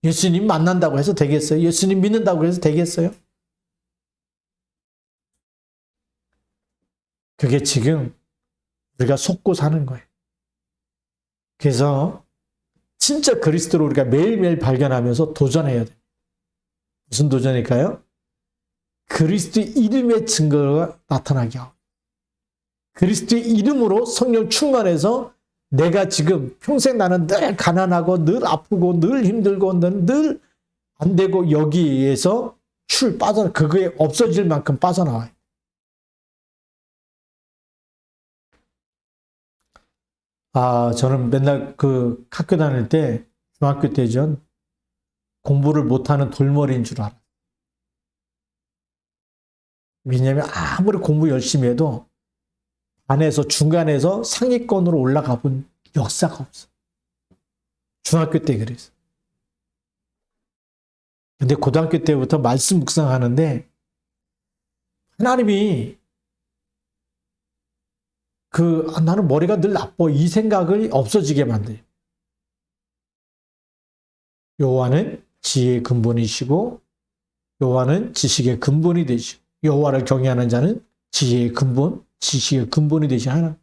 예수님 만난다고 해서 되겠어요? 예수님 믿는다고 해서 되겠어요? 그게 지금 우리가 속고 사는 거예요. 그래서 진짜 그리스도를 우리가 매일매일 발견하면서 도전해야 돼요. 무슨 도전일까요? 그리스도의 이름의 증거가 나타나게 하고, 그리스도의 이름으로 성령 충만해서 내가 지금 평생 나는 늘 가난하고 늘 아프고 늘 힘들고 늘 안 되고 여기에서 그거에 없어질 만큼 빠져나와요. 저는 맨날 그 학교 다닐 때, 중학교 때죠. 공부를 못하는 돌머리인 줄 알아요. 왜냐하면 아무리 공부 열심히 해도 반에서 중간에서 상위권으로 올라가 본 역사가 없어. 중학교 때 그랬어. 근데 고등학교 때부터 말씀 묵상하는데 하나님이 나는 머리가 늘 나빠 이 생각을 없어지게 만들어요. 여호와는 지혜의 근본이시고 여호와는 지식의 근본이 되시고 여호와를 경외하는 자는 지혜의 근본, 지식의 근본이 되신 하나님.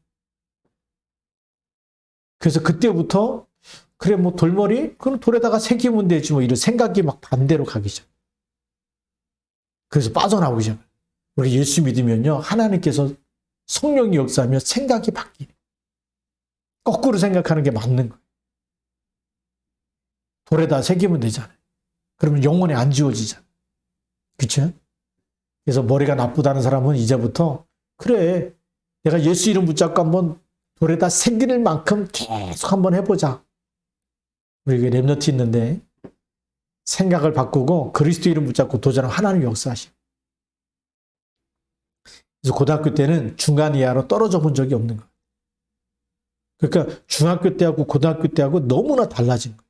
그래서 그때부터 그래 뭐 돌머리? 그럼 돌에다가 새기면 되지 뭐 이런 생각이 막 반대로 가기 시작. 그래서 빠져나오기 시작. 우리 예수 믿으면요 하나님께서 성령이 역사하며 생각이 바뀌네. 거꾸로 생각하는 게 맞는 거예요. 돌에다 새기면 되잖아요. 그러면 영혼이 안 지워지잖아요. 그렇죠? 그래서 머리가 나쁘다는 사람은 이제부터 그래 내가 예수 이름 붙잡고 한번 돌에다 새길 만큼 계속 한번 해보자. 우리 랩너트 있는데 생각을 바꾸고 그리스도 이름 붙잡고 도전하면 하나님 역사하시고. 그래서 고등학교 때는 중간 이하로 떨어져 본 적이 없는 거예요. 그러니까 중학교 때하고 고등학교 때하고 너무나 달라진 거예요.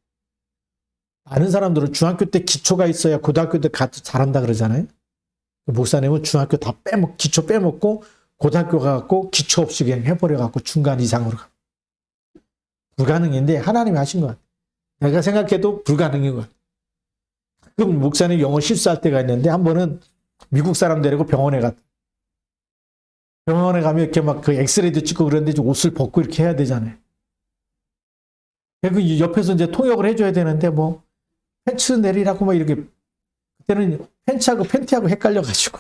많은 사람들은 중학교 때 기초가 있어야 고등학교 때 잘한다 그러잖아요. 목사님은 중학교 다 기초 빼먹고 고등학교 가갖고 기초 없이 그냥 해버려갖고 중간 이상으로 가. 불가능인데 하나님이 하신 것 같아요. 내가 생각해도 불가능인 것 같아요. 그럼 목사님 영어 실수할 때가 있는데 한 번은 미국 사람 데리고 병원에 갔다. 병원에 가면 이렇게 막 그 엑스레이도 찍고 그러는데 옷을 벗고 이렇게 해야 되잖아요. 그 옆에서 이제 통역을 해줘야 되는데 뭐 팬츠 내리라고 막 이렇게 그때는 팬츠하고 팬티하고 헷갈려가지고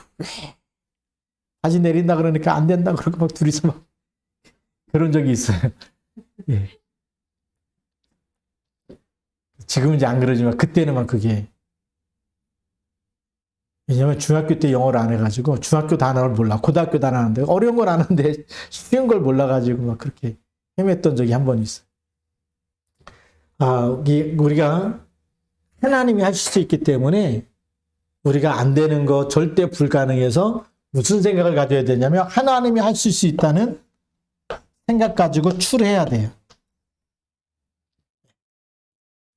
바지 내린다 그러니까 안 된다 그러고 막 둘이서 막 그런 적이 있어요. 예. 지금은 이제 안 그러지만 그때는 막 그게 왜냐면 중학교 때 영어를 안 해가지고 중학교 단어를 몰라. 고등학교 단어 하는데 어려운 걸 아는데 쉬운 걸 몰라가지고 막 그렇게 헤맸던 적이 한 번 있어요. 우리가 하나님이 하실 수 있기 때문에 우리가 안 되는 거 절대 불가능해서 무슨 생각을 가져야 되냐면 하나님이 하실 수 있다는 생각 가지고 출해야 돼요.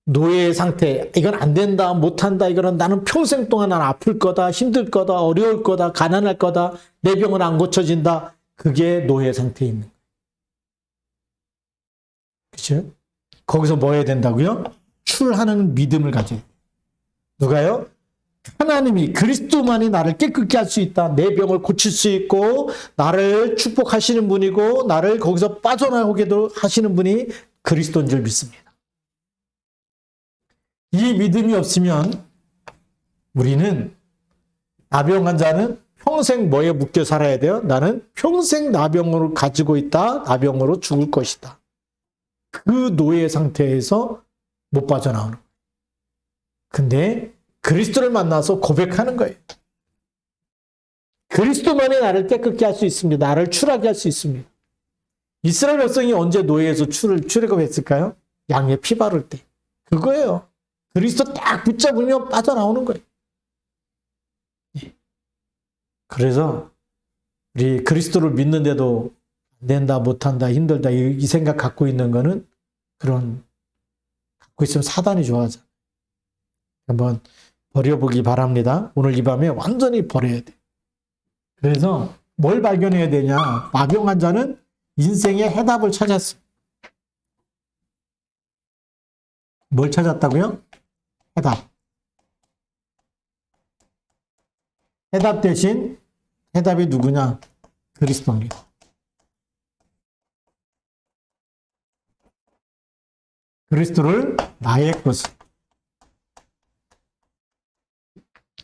노예의 상태, 이건 안 된다, 못한다, 이거는 나는 평생 동안 난 아플 거다, 힘들 거다, 어려울 거다, 가난할 거다, 내 병은 안 고쳐진다. 그게 노예 상태에 있는 거예요. 그렇죠? 거기서 뭐 해야 된다고요? 출하는 믿음을 가져야 돼요. 누가요? 하나님이 그리스도만이 나를 깨끗게 할 수 있다. 내 병을 고칠 수 있고 나를 축복하시는 분이고 나를 거기서 빠져나오게도 하시는 분이 그리스도인 줄 믿습니다. 이 믿음이 없으면 우리는 나병 환자는 평생 뭐에 묶여 살아야 돼요? 나는 평생 나병을 가지고 있다. 나병으로 죽을 것이다. 그 노예 상태에서 못 빠져나오는 거예요. 근데 그리스도를 만나서 고백하는 거예요. 그리스도만이 나를 깨끗게 할 수 있습니다. 나를 출하게 할 수 있습니다. 이스라엘 백성이 언제 노예에서 출애굽했을까요? 양의 피 바를 때. 그거예요. 그리스도 딱 붙잡으면 빠져나오는 거예요. 그래서 우리 그리스도를 믿는데도 안 된다, 못한다, 힘들다 이 생각 갖고 있는 거는 갖고 있으면 사단이 좋아하잖아요. 한번 버려보기 바랍니다. 오늘 이 밤에 완전히 버려야 돼. 그래서 뭘 발견해야 되냐? 나병 환자는 인생의 해답을 찾았어요. 뭘 찾았다고요? 해답. 해답 대신 해답이 누구냐? 그리스도입니다. 그리스도를 나의 것을,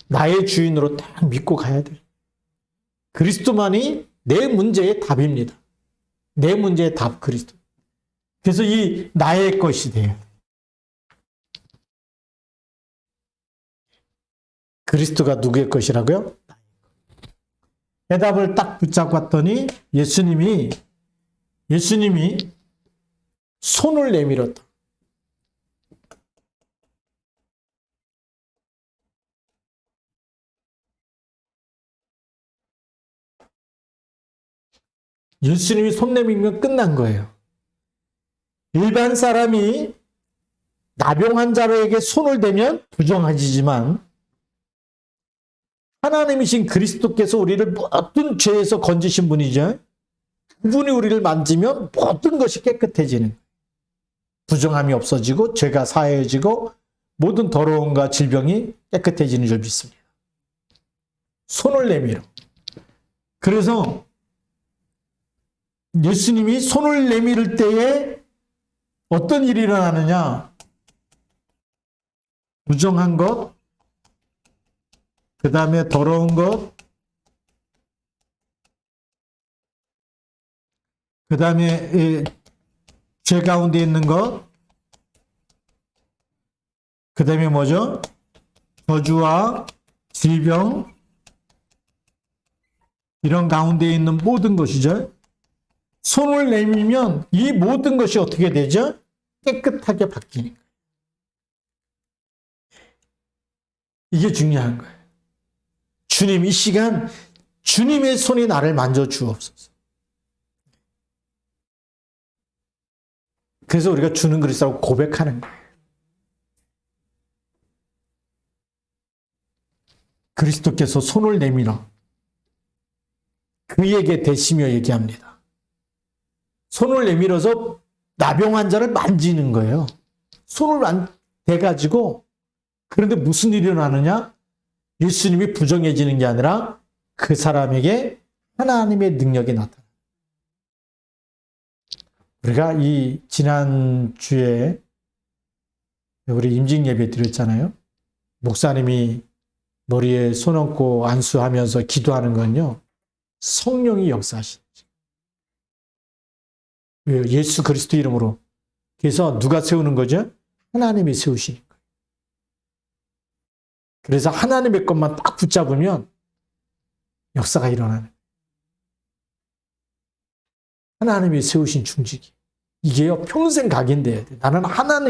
나의 주인으로 딱 믿고 가야 돼요. 그리스도만이 내 문제의 답입니다. 내 문제의 답 그리스도. 그래서 이 나의 것이 돼요. 그리스도가 누구의 것이라고요? 해답을 딱 붙잡고 봤더니 예수님이 손을 내밀었다. 예수님이 손 내밀면 끝난 거예요. 일반 사람이 나병 자로에게 손을 대면 부정하지만 하나님이신 그리스도께서 우리를 모든 죄에서 건지신 분이죠. 그분이 우리를 만지면 모든 것이 깨끗해지는, 부정함이 없어지고 죄가 사해지고 모든 더러움과 질병이 깨끗해지는 줄 믿습니다. 손을 내밀어. 그래서 예수님이 손을 내밀을 때에 어떤 일이 일어나느냐? 부정한 것, 그 다음에 더러운 것, 그 다음에 죄 가운데 있는 것, 그 다음에 뭐죠? 저주와 질병, 이런 가운데 있는 모든 것이죠. 손을 내밀면 이 모든 것이 어떻게 되죠? 깨끗하게 바뀌는 거예요. 이게 중요한 거예요. 주님, 이 시간 주님의 손이 나를 만져주옵소서. 그래서 우리가 주는 그리스도라고 고백하는 거예요. 그리스도께서 손을 내밀어 그에게 대시며 얘기합니다. 손을 내밀어서 나병 환자를 만지는 거예요. 손을 대가지고. 그런데 무슨 일이 일어나느냐? 예수님이 부정해지는 게 아니라 그 사람에게 하나님의 능력이 나타나요. 우리가 이 지난주에 우리 임직 예배 드렸잖아요. 목사님이 머리에 손 얹고 안수하면서 기도하는 건요, 성령이 역사하시는 거예요. 예수 그리스도 이름으로. 그래서 누가 세우는 거죠? 하나님이 세우시는 거예요. 그래서 하나님의 것만 딱 붙잡으면 역사가 일어나는 거예요. 하나님이 세우신 중직이. 이게요, 평생 각인돼야 돼. 나는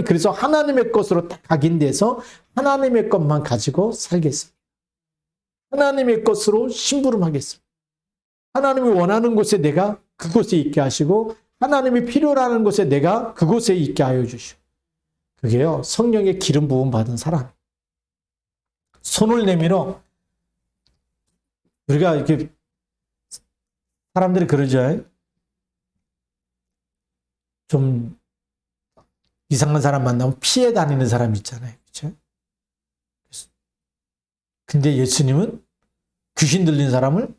그래서 하나님의 것으로 딱 각인돼서 하나님의 것만 가지고 살겠습니다. 하나님의 것으로 심부름하겠습니다. 하나님이 원하는 곳에 내가 그곳에 있게 하시고, 하나님이 필요로 하는 곳에 내가 그곳에 있게 하여 주시고. 그게요, 성령의 기름 부음 받은 사람. 손을 내밀어. 우리가 이렇게 사람들이 그러죠. 좀 이상한 사람 만나면 피해 다니는 사람 있잖아요. 그렇죠? 근데 예수님은 귀신 들린 사람을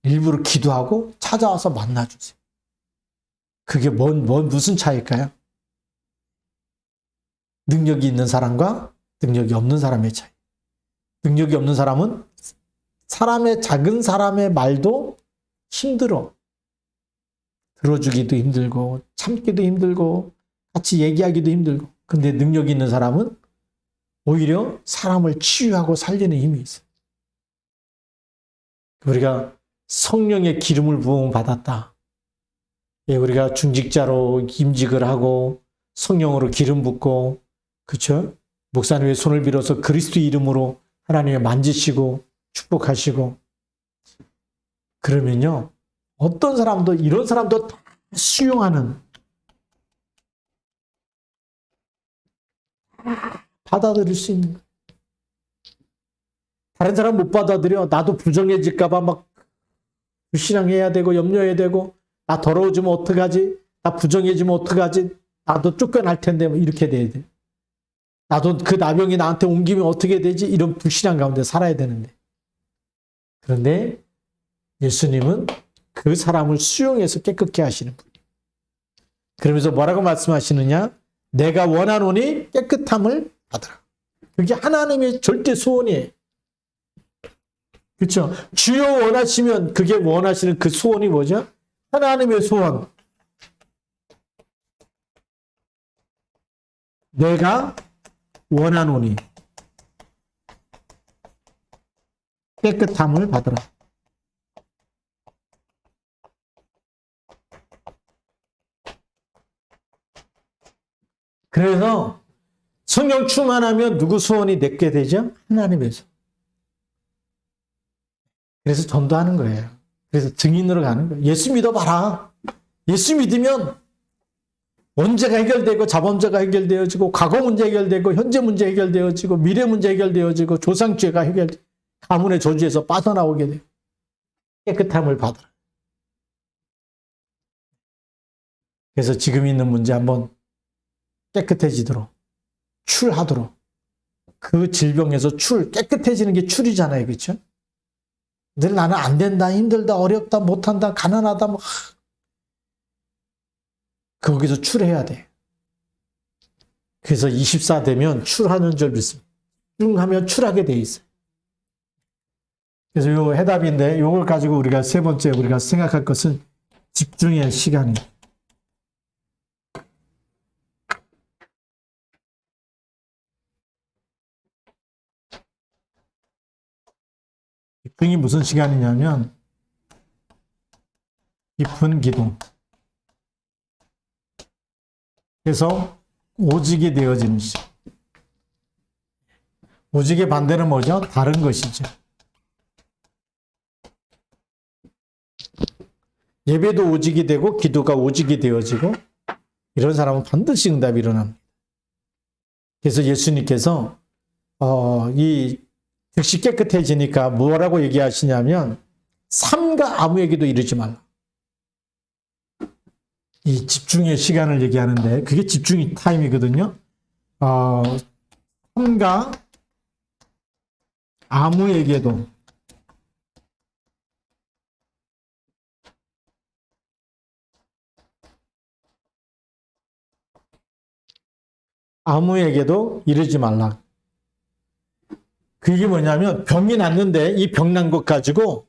일부러 기도하고 찾아와서 만나주세요. 그게 무슨 차이일까요? 능력이 있는 사람과 능력이 없는 사람의 차이. 능력이 없는 사람은 작은 사람의 말도 힘들어. 들어주기도 힘들고, 참기도 힘들고, 같이 얘기하기도 힘들고. 근데 능력이 있는 사람은 오히려 사람을 치유하고 살리는 힘이 있어요. 우리가 성령의 기름을 부음 받았다. 우리가 중직자로 임직을 하고 성령으로 기름 붓고, 그렇죠? 목사님의 손을 빌어서 그리스도 이름으로 하나님을 만지시고 축복하시고, 그러면요, 어떤 사람도, 이런 사람도 다 수용하는, 받아들일 수 있는 거예요. 다른 사람 못 받아들여. 나도 부정해질까봐 막 불신앙해야 되고 염려해야 되고, 나 더러워지면 어떡하지? 나 부정해지면 어떡하지? 나도 쫓겨날 텐데, 뭐 이렇게 돼야 돼. 나도 그 나병이 나한테 옮기면 어떻게 되지? 이런 불신앙 가운데 살아야 되는데. 그런데 예수님은 그 사람을 수용해서 깨끗게 하시는 분. 그러면서 뭐라고 말씀하시느냐? 내가 원하노니 깨끗함을 받으라. 그게 하나님의 절대 소원이에요. 그렇죠? 주여 원하시면 그게 원하시는 그 소원이 뭐죠? 하나님의 소원. 내가 원하노니 깨끗함을 받으라. 그래서 성령 충만하면 누구 소원이 내게 되죠? 하나님의 소원. 그래서 전도하는 거예요. 그래서 증인으로 가는 거예요. 예수 믿어봐라. 예수 믿으면 원죄가 해결되고 자범죄가 해결되어지고 과거 문제 해결되고 현재 문제 해결되어지고 미래 문제 해결되어지고 조상죄가 해결되고 가문의 저주에서 빠져나오게 돼요. 깨끗함을 받으라. 그래서 지금 있는 문제 한번 깨끗해지도록 출하도록 그 질병에서 깨끗해지는 게 출이잖아요. 그렇죠? 늘 나는 안 된다, 힘들다, 어렵다, 못한다, 가난하다, 뭐 거기서 출해야 돼. 그래서 24 되면 출하는 줄 믿습니다. 집중하면 출하게 돼 있어요. 그래서 요 해답인데 요걸 가지고 우리가 세 번째 우리가 생각할 것은 집중의 시간이에요. 집중이 무슨 시간이냐면 깊은 기도. 그래서 오직이 되어지는 시간. 오직의 반대는 뭐죠? 다른 것이죠. 예배도 오직이 되고 기도가 오직이 되어지고 이런 사람은 반드시 응답이 일어납니다. 그래서 예수님께서 이 즉시 깨끗해지니까 뭐라고 얘기하시냐면 삼가 아무에게도 이르지 말라. 이 집중의 시간을 얘기하는데 그게 집중의 타임이거든요. 삼가 아무에게도 이르지 말라. 그게 뭐냐면 병이 났는데 이 병 난 것 가지고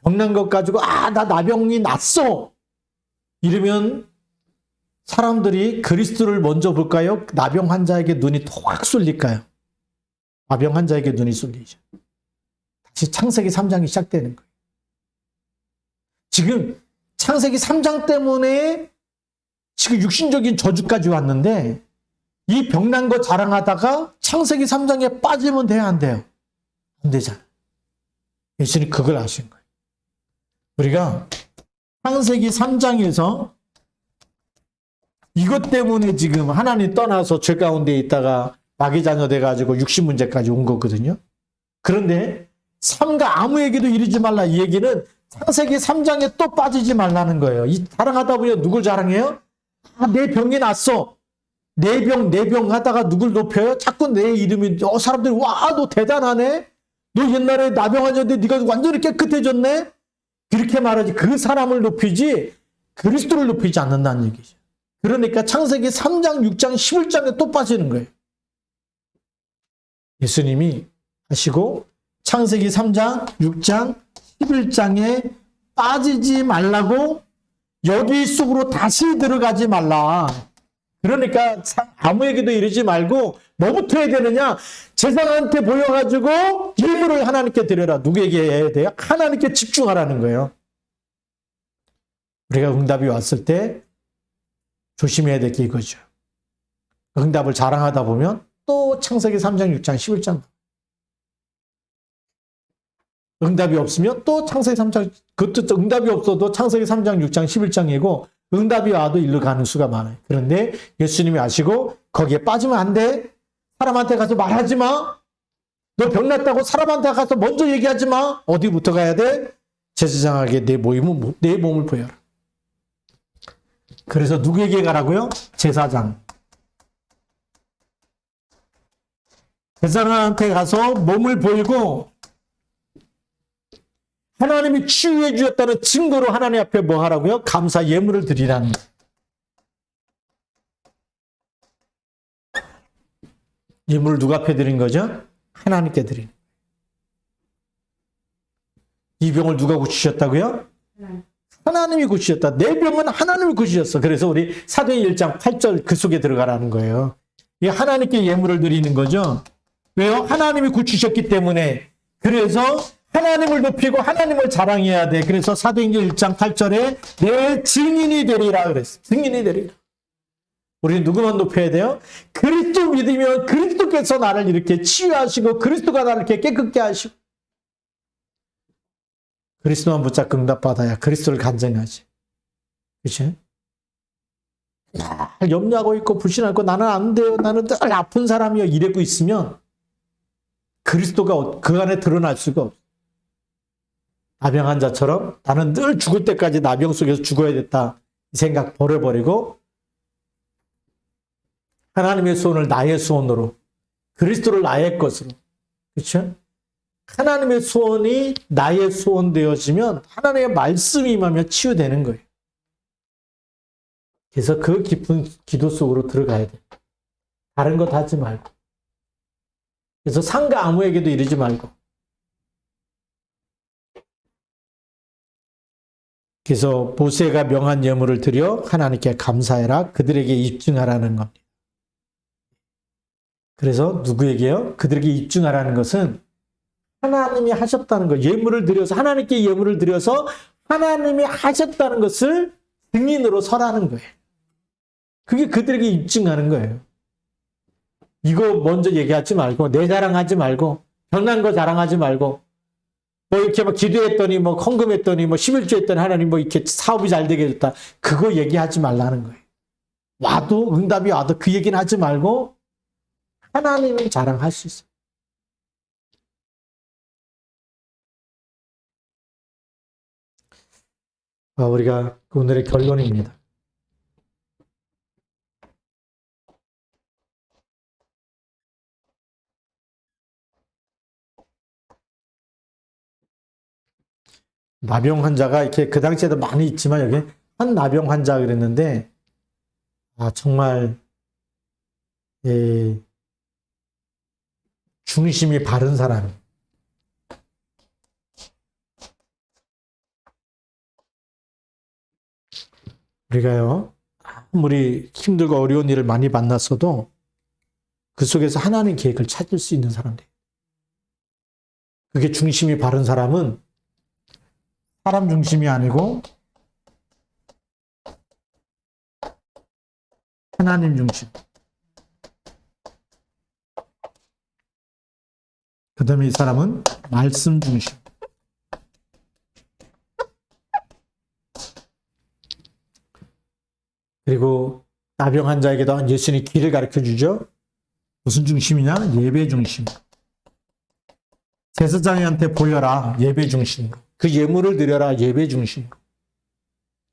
나 나병이 났어. 이러면 사람들이 그리스도를 먼저 볼까요? 나병 환자에게 눈이 확 쏠릴까요? 나병 환자에게 눈이 쏠리죠. 다시 창세기 3장이 시작되는 거예요. 지금 창세기 3장 때문에 지금 육신적인 저주까지 왔는데 이 병난 거 자랑하다가 창세기 3장에 빠지면 돼요, 안 돼요? 안 되잖아요. 예수님이 그걸 아신 거예요. 우리가 창세기 3장에서 이것 때문에 지금 하나님 떠나서 죄 가운데 있다가 마귀 자녀 돼가지고 육신 문제까지 온 거거든요. 그런데 삼가 아무에게도 이르지 말라 이 얘기는 창세기 3장에 또 빠지지 말라는 거예요. 이 자랑하다 보니 누굴 자랑해요? 내 병이 났어. 내 병 하다가 누굴 높여요? 자꾸 내 이름이 사람들이 와, 너 대단하네. 너 옛날에 나병환자인데 네가 완전히 깨끗해졌네. 그렇게 말하지 그 사람을 높이지 그리스도를 높이지 않는다는 얘기죠. 그러니까 창세기 3장, 6장, 11장에 또 빠지는 거예요. 예수님이 하시고 창세기 3장, 6장, 11장에 빠지지 말라고 여기 속으로 다시 들어가지 말라. 그러니까 아무에게도 이르지 말고 뭐부터 해야 되느냐? 제사장한테 보여가지고 예물을 하나님께 드려라. 누구에게 해야 돼요? 하나님께 집중하라는 거예요. 우리가 응답이 왔을 때 조심해야 될 게 이거죠. 응답을 자랑하다 보면 또 창세기 3장, 6장, 11장. 응답이 없으면 또 창세기 3장, 그것도 응답이 없어도 창세기 3장, 6장, 11장이고 응답이 와도 일로 가는 수가 많아요. 그런데 예수님이 아시고 거기에 빠지면 안 돼. 사람한테 가서 말하지 마. 너 병났다고 사람한테 가서 먼저 얘기하지 마. 어디부터 가야 돼? 제사장에게 내 몸을 보여라. 그래서 누구에게 가라고요? 제사장. 그 사람한테 가서 몸을 보이고 하나님이 치유해 주셨다는 증거로 하나님 앞에 뭐 하라고요? 감사 예물을 드리라는 거예요. 예물을 누가 앞에 드린 거죠? 하나님께 드린. 이 병을 누가 고치셨다고요? 하나님이 고치셨다. 내 병은 하나님이 고치셨어. 그래서 우리 사도행 1장 8절 그 속에 들어가라는 거예요. 이게 하나님께 예물을 드리는 거죠. 왜요? 하나님이 고치셨기 때문에. 그래서 하나님을 높이고 하나님을 자랑해야 돼. 그래서 사도행전 1장 8절에 내 증인이 되리라 그랬어. 증인이 되리라. 우리는 누구만 높여야 돼요? 그리스도 믿으면 그리스도께서 나를 이렇게 치유하시고 그리스도가 나를 이렇게 깨끗게 하시고 그리스도만 붙잡고 응답받아야 그리스도를 간증하지. 그렇지? 날 염려하고 있고 불신하고 나는 안 돼요. 나는 늘 아픈 사람이요. 이러고 있으면 그리스도가 그 안에 드러날 수가 없어. 나병 환자처럼 나는 늘 죽을 때까지 나병 속에서 죽어야겠다. 이 생각 버려버리고 하나님의 소원을 나의 소원으로 그리스도를 나의 것으로 그렇죠? 하나님의 소원이 나의 소원 되어지면 하나님의 말씀이 임하면 치유되는 거예요. 그래서 그 깊은 기도 속으로 들어가야 돼. 다른 것 하지 말고. 그래서 상가 아무에게도 이르지 말고. 그래서 모세가 명한 예물을 드려 하나님께 감사해라. 그들에게 입증하라는 겁니다. 그래서 누구에게요? 그들에게 입증하라는 것은 하나님이 하셨다는 거. 예물을 드려서 하나님께 예물을 드려서 하나님이 하셨다는 것을 증인으로 설하는 거예요. 그게 그들에게 입증하는 거예요. 이거 먼저 얘기하지 말고 내 자랑하지 말고 변한 거 자랑하지 말고 뭐 이렇게 막 기도했더니 뭐 헌금했더니 뭐 11조 했더니 하나님 뭐 이렇게 사업이 잘 되게 해줬다. 그거 얘기하지 말라는 거예요. 와도 응답이 와도 그 얘기는 하지 말고 하나님은 자랑할 수 있어요. 우리가 오늘의 결론입니다. 나병 환자가 이렇게 그 당시에도 많이 있지만 여기 한 나병 환자 그랬는데 정말 중심이 바른 사람. 우리가요 아무리 힘들고 어려운 일을 많이 만났어도 그 속에서 하나님 계획을 찾을 수 있는 사람들. 그게 중심이 바른 사람은 사람 중심이 아니고 하나님 중심. 그 다음에 이 사람은 말씀 중심. 그리고 나병 환자에게도 예수님이 길을 가르쳐 주죠. 무슨 중심이냐? 예배 중심. 제사장한테 보여라. 예배 중심으로. 그 예물을 드려라. 예배 중심으로.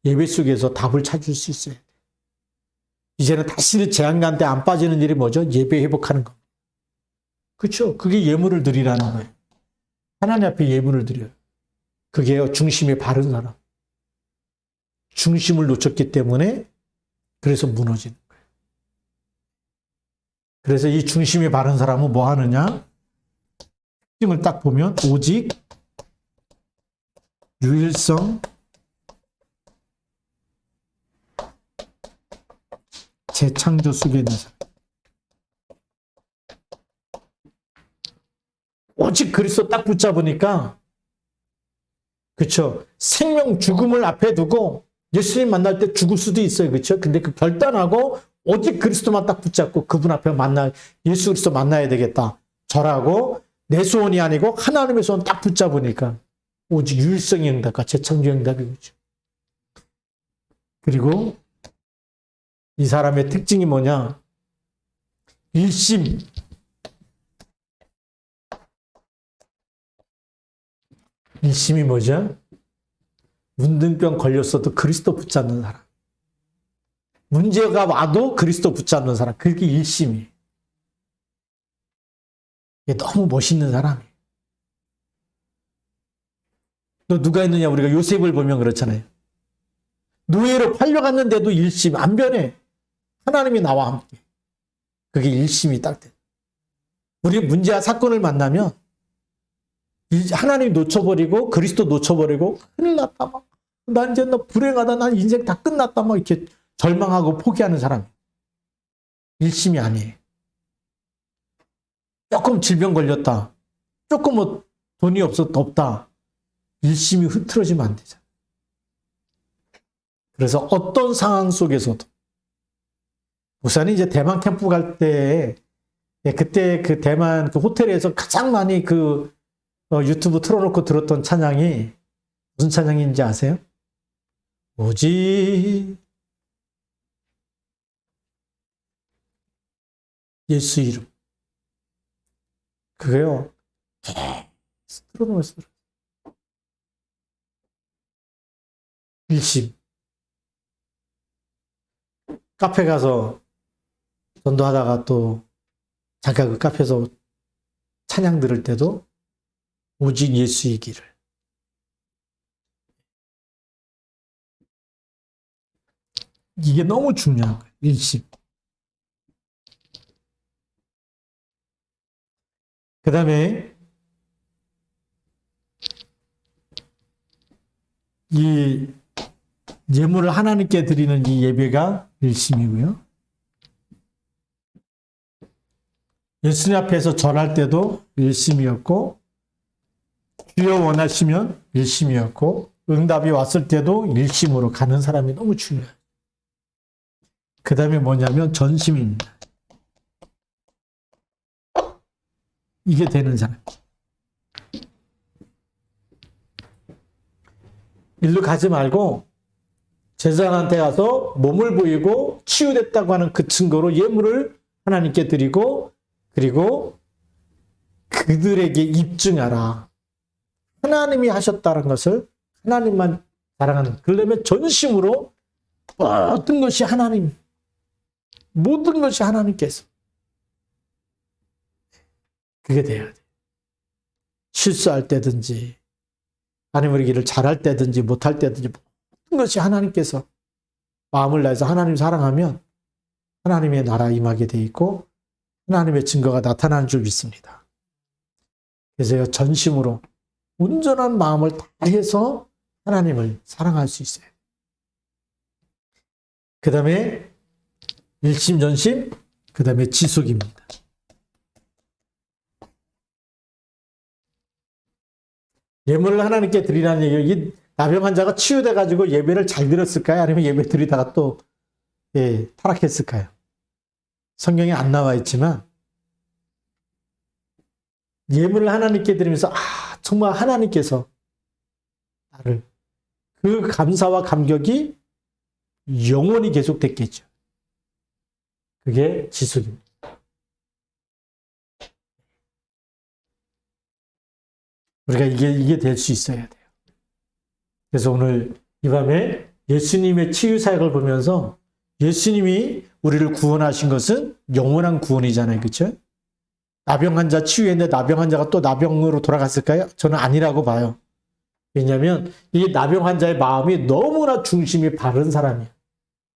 예배 속에서 답을 찾을 수 있어야 돼. 이제는 다시 재앙간데 안 빠지는 일이 뭐죠? 예배 회복하는 거. 그렇죠? 그게 예물을 드리라는 거예요. 하나님 앞에 예물을 드려요. 그게 중심이 바른 사람. 중심을 놓쳤기 때문에 그래서 무너지는 거예요. 그래서 이 중심이 바른 사람은 뭐 하느냐? 특징을 딱 보면 오직 유일성, 재창조 속에 있는 사람. 오직 그리스도 딱 붙잡으니까 그렇죠. 생명 죽음을 앞에 두고 예수님 만날 때 죽을 수도 있어요. 그렇죠? 근데 그 결단하고 오직 그리스도만 딱 붙잡고 그분 앞에 예수 그리스도 만나야 되겠다. 저라고 내 소원이 아니고 하나님의 소원 딱 붙잡으니까 오직 유일성의 응답과 재창조 응답이 오죠. 그리고 이 사람의 특징이 뭐냐? 일심. 일심이 뭐죠? 문둥병 걸렸어도 그리스도 붙잡는 사람. 문제가 와도 그리스도 붙잡는 사람. 그게 일심이에요. 이게 너무 멋있는 사람이에요. 또 누가 있느냐? 우리가 요셉을 보면 그렇잖아요. 노예로 팔려갔는데도 일심 안 변해. 하나님이 나와 함께. 그게 일심이 딱 돼. 우리 문제와 사건을 만나면 하나님 놓쳐버리고 그리스도 놓쳐버리고 큰일 났다 막. 난 이제 너 불행하다. 난 인생 다 끝났다 막 이렇게 절망하고 포기하는 사람. 일심이 아니에요. 조금 질병 걸렸다. 조금 뭐 돈이 없다. 일심이 흐트러지면 안 되잖아. 그래서 어떤 상황 속에서도 목사님 이제 대만 캠프 갈 때 그때 그 대만 그 호텔에서 가장 많이 유튜브 틀어놓고 들었던 찬양이 무슨 찬양인지 아세요? 오직 예수 이름. 그게요. 틀어놓았어요. 일심. 카페 가서 전도하다가 또 잠깐 그 카페에서 찬양 들을 때도 오직 예수의 길을. 이게 너무 중요한 거예요. 일심. 그 다음에 이 예물을 하나님께 드리는 이 예배가 일심이고요. 예수님 앞에서 절할 때도 일심이었고, 주여 원하시면 일심이었고, 응답이 왔을 때도 일심으로 가는 사람이 너무 중요해요. 그 다음에 뭐냐면 전심입니다. 이게 되는 사람. 일로 가지 말고 제사장한테 가서 몸을 보이고 치유됐다고 하는 그 증거로 예물을 하나님께 드리고, 그리고 그들에게 입증하라. 하나님이 하셨다는 것을 하나님만 자랑하는. 그러려면 전심으로 모든 것이 하나님, 모든 것이 하나님께서. 그게 돼야 돼. 실수할 때든지 아니면 우리 길을 잘할 때든지 못할 때든지 모든 것이 하나님께서 마음을 다해서 하나님 사랑하면 하나님의 나라 임하게 돼 있고 하나님의 증거가 나타나는 줄 믿습니다. 그래서 전심으로 온전한 마음을 다해서 하나님을 사랑할 수 있어요. 그 다음에 일심전심, 그 다음에 지속입니다. 예물을 하나님께 드리라는 얘기예요. 이 나병 환자가 치유돼가지고 예배를 잘 드렸을까요? 아니면 예배 드리다가 또 타락했을까요? 성경에 안 나와 있지만 예물을 하나님께 드리면서 정말 하나님께서 나를 그 감사와 감격이 영원히 계속됐겠죠. 그게 지속입니다. 우리가 이게 될 수 있어야 돼요. 그래서 오늘 이 밤에 예수님의 치유 사역을 보면서 예수님이 우리를 구원하신 것은 영원한 구원이잖아요. 그렇죠? 나병 환자 치유했는데 나병 환자가 또 나병으로 돌아갔을까요? 저는 아니라고 봐요. 왜냐하면 이 나병 환자의 마음이 너무나 중심이 바른 사람이에요.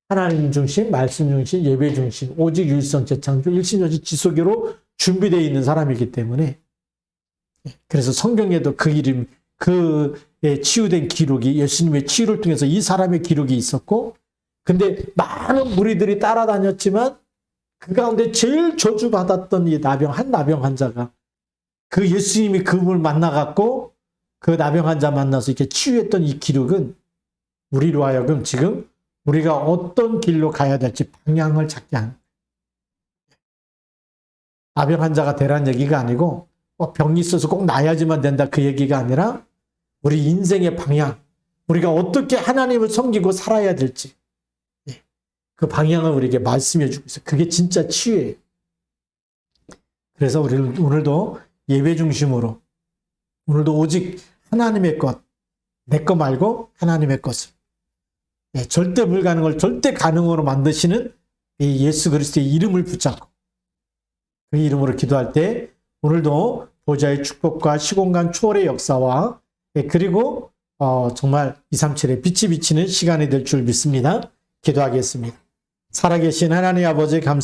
하나님 중심, 말씀 중심, 예배 중심, 오직 유일성 재창조, 일심전심 지속으로 준비되어 있는 사람이기 때문에 그래서 성경에도 그 이름, 그의 치유된 기록이 예수님의 치유를 통해서 이 사람의 기록이 있었고 근데 많은 무리들이 따라다녔지만 그 가운데 제일 저주받았던 이 한 나병 환자가 그 예수님이 그분을 만나갖고 그 나병 환자 만나서 이렇게 치유했던 이 기록은 우리로 하여금 지금 우리가 어떤 길로 가야 될지 방향을 찾게 하는 나병 환자가 되라는 얘기가 아니고 병이 있어서 꼭 나야지만 된다 그 얘기가 아니라 우리 인생의 방향, 우리가 어떻게 하나님을 섬기고 살아야 될지 그 방향을 우리에게 말씀해 주고 있어요. 그게 진짜 치유예요. 그래서 우리는 오늘도 예배 중심으로 오늘도 오직 하나님의 것, 내 것 말고 하나님의 것을 절대 불가능을 절대 가능으로 만드시는 이 예수 그리스도의 이름을 붙잡고 그 이름으로 기도할 때 오늘도 보좌의 축복과 시공간 초월의 역사와 그리고 정말 237의 빛이 비치는 시간이 될 줄 믿습니다. 기도하겠습니다. 살아계신 하나님 아버지 감사합니다.